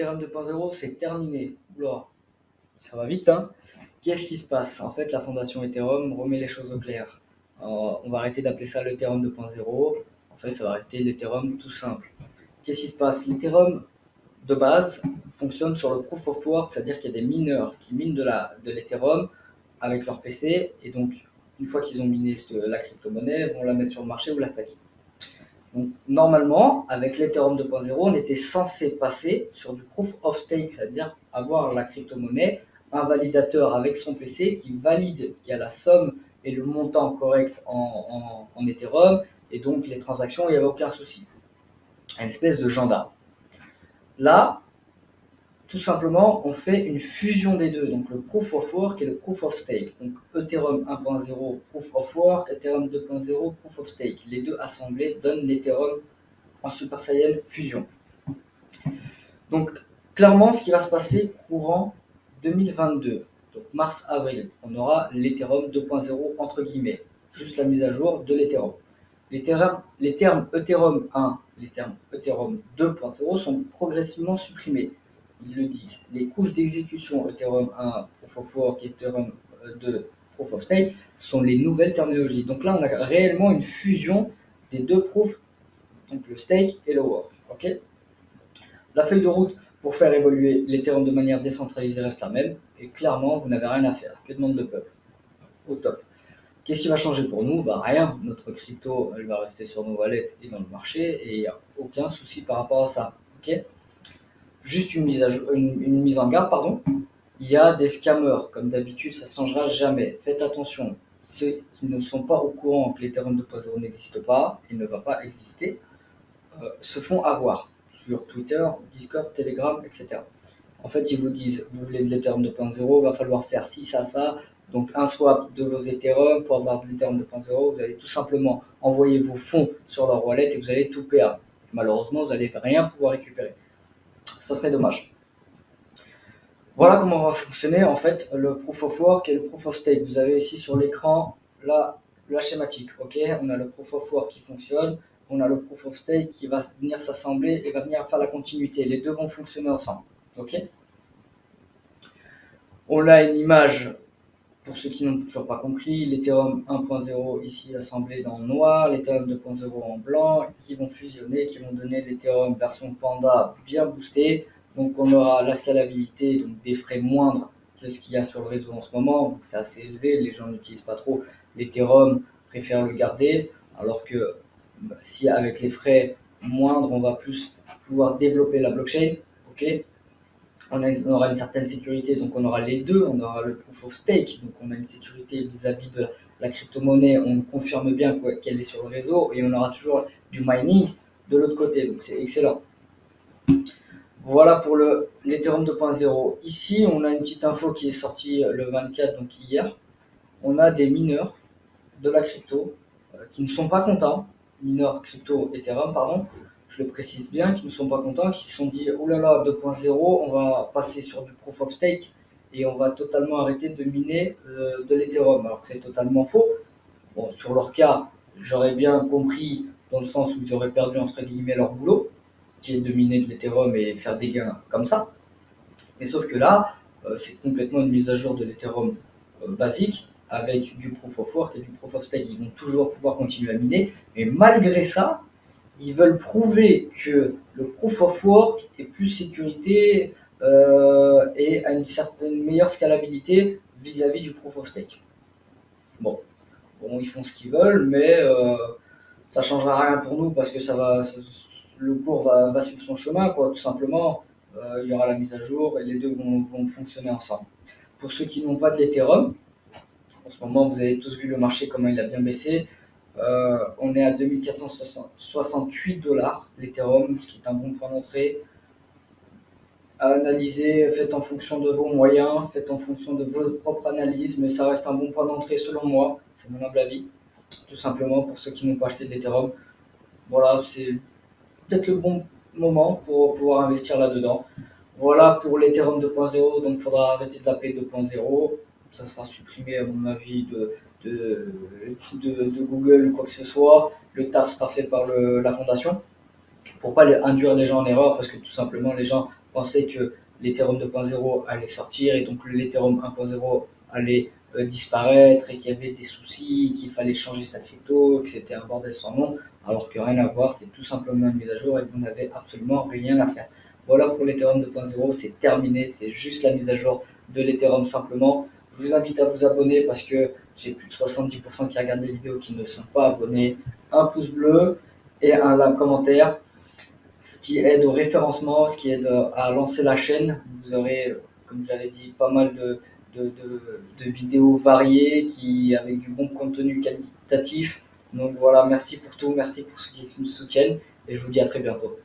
L'Ethereum 2.0, c'est terminé. Oula, ça va vite, hein. Qu'est-ce qui se passe? En fait, la fondation Ethereum remet les choses au clair. On va arrêter d'appeler ça l'Ethereum 2.0. En fait, ça va rester l'Ethereum tout simple. Qu'est-ce qui se passe? L'Ethereum de base fonctionne sur le proof of work, c'est-à-dire qu'il y a des mineurs qui minent de l'Ethereum avec leur PC, et donc une fois qu'ils ont miné la crypto-monnaie, vont la mettre sur le marché ou la stacker. Donc, normalement, avec l'Ethereum 2.0, on était censé passer sur du proof of stake, c'est-à-dire avoir la crypto-monnaie, un validateur avec son PC qui valide qu'il y a la somme et le montant correct en Ethereum, et donc les transactions, il n'y avait aucun souci. Une espèce de gendarme. Là, tout simplement, on fait une fusion des deux, donc le proof of work et le proof of stake. Donc Ethereum 1.0 proof of work, Ethereum 2.0 proof of stake. Les deux assemblés donnent l'Ethereum en Super Saiyan fusion. Donc clairement, ce qui va se passer courant 2022, donc mars-avril, on aura l'Ethereum 2.0 entre guillemets, juste la mise à jour de l'Ethereum. Les termes Ethereum 1, les termes Ethereum 2.0 sont progressivement supprimés. Ils le disent. Les couches d'exécution Ethereum 1 Proof of Work et Ethereum 2 Proof of Stake sont les nouvelles terminologies. Donc là, on a réellement une fusion des deux proofs, donc le stake et le work. Okay, la feuille de route pour faire évoluer l'Ethereum de manière décentralisée reste la même, et clairement, vous n'avez rien à faire. Que demande le peuple? Au top. Qu'est-ce qui va changer pour nous? Rien. Notre crypto, elle va rester sur nos wallets et dans le marché, et il n'y a aucun souci par rapport à ça. Okay, juste une mise en garde, pardon. Il y a des scammers, comme d'habitude, ça ne changera jamais. Faites attention. Ceux qui ne sont pas au courant que l'Ethereum 2.0 n'existe pas et ne va pas exister se font avoir sur Twitter, Discord, Telegram, etc. En fait, ils vous disent, vous voulez de l'Ethereum 2.0, il va falloir faire ci, ça. Donc un swap de vos Ethereum pour avoir de l'Ethereum 2.0, vous allez tout simplement envoyer vos fonds sur leur wallet et vous allez tout perdre. Malheureusement, vous n'allez rien pouvoir récupérer. Ça serait dommage. Voilà comment va fonctionner en fait le proof of work et le proof of stake. Vous avez ici sur l'écran la schématique. Ok, on a le proof of work qui fonctionne, on a le proof of stake qui va venir s'assembler et va venir faire la continuité. Les deux vont fonctionner ensemble. Ok, on a une image pour ceux qui n'ont toujours pas compris, l'Ethereum 1.0 ici assemblé dans le noir, l'Ethereum 2.0 en blanc, qui vont fusionner, qui vont donner l'Ethereum version Panda bien boostée. Donc on aura la scalabilité, donc des frais moindres que ce qu'il y a sur le réseau en ce moment. Donc c'est assez élevé, les gens n'utilisent pas trop l'Ethereum, préfèrent le garder. Alors que si avec les frais moindres, on va plus pouvoir développer la blockchain, ok, on aura une certaine sécurité, donc on aura les deux, on aura le proof of stake, donc on a une sécurité vis-à-vis de la crypto-monnaie, on confirme bien qu'elle est sur le réseau, et on aura toujours du mining de l'autre côté, donc c'est excellent. Voilà pour l'Ethereum 2.0. Ici, on a une petite info qui est sortie le 24, donc hier. On a des mineurs de la crypto qui ne sont pas contents, mineurs crypto Ethereum, pardon, je le précise bien, qui ne sont pas contents, qui se sont dit oh là là, 2.0, on va passer sur du proof of stake et on va totalement arrêter de miner de l'Ethereum, alors que c'est totalement faux. Bon, sur leur cas, j'aurais bien compris dans le sens où ils auraient perdu entre guillemets leur boulot, qui est de miner de l'Ethereum et faire des gains comme ça. Mais sauf que là, c'est complètement une mise à jour de l'Ethereum basique avec du proof of work et du proof of stake. Ils vont toujours pouvoir continuer à miner, mais malgré ça, ils veulent prouver que le proof of work est plus sécurité et a une certaine meilleure scalabilité vis-à-vis du proof of stake. Bon, ils font ce qu'ils veulent, mais ça changera rien pour nous parce que le cours va suivre son chemin, quoi, tout simplement. Il y aura la mise à jour et les deux vont fonctionner ensemble. Pour ceux qui n'ont pas de l'Ethereum, en ce moment, vous avez tous vu le marché, comment il a bien baissé. On est à 2468 dollars l'Ethereum, ce qui est un bon point d'entrée. À analyser, faites en fonction de vos moyens, faites en fonction de vos propres analyses, mais ça reste un bon point d'entrée selon moi, c'est mon humble avis. Tout simplement pour ceux qui n'ont pas acheté de l'Ethereum. Voilà, c'est peut-être le bon moment pour pouvoir investir là-dedans. Voilà pour l'Ethereum 2.0, donc il faudra arrêter de l'appeler 2.0. Ça sera supprimé, à mon avis, de Google ou quoi que ce soit. Le taf sera fait par la fondation pour pas induire les gens en erreur, parce que tout simplement, les gens pensaient que l'Ethereum 2.0 allait sortir et donc l'Ethereum 1.0 allait disparaître et qu'il y avait des soucis, qu'il fallait changer sa crypto, que c'était un bordel sans nom, alors que rien à voir, c'est tout simplement une mise à jour et vous n'avez absolument rien à faire. Voilà pour l'Ethereum 2.0, c'est terminé, c'est juste la mise à jour de l'Ethereum simplement. Je vous invite à vous abonner parce que j'ai plus de 70% qui regardent les vidéos qui ne sont pas abonnés. Un pouce bleu et un commentaire, ce qui aide au référencement, ce qui aide à lancer la chaîne. Vous aurez, comme je l'avais dit, pas mal de vidéos variées avec du bon contenu qualitatif. Donc voilà, merci pour tout, merci pour ceux qui me soutiennent et je vous dis à très bientôt.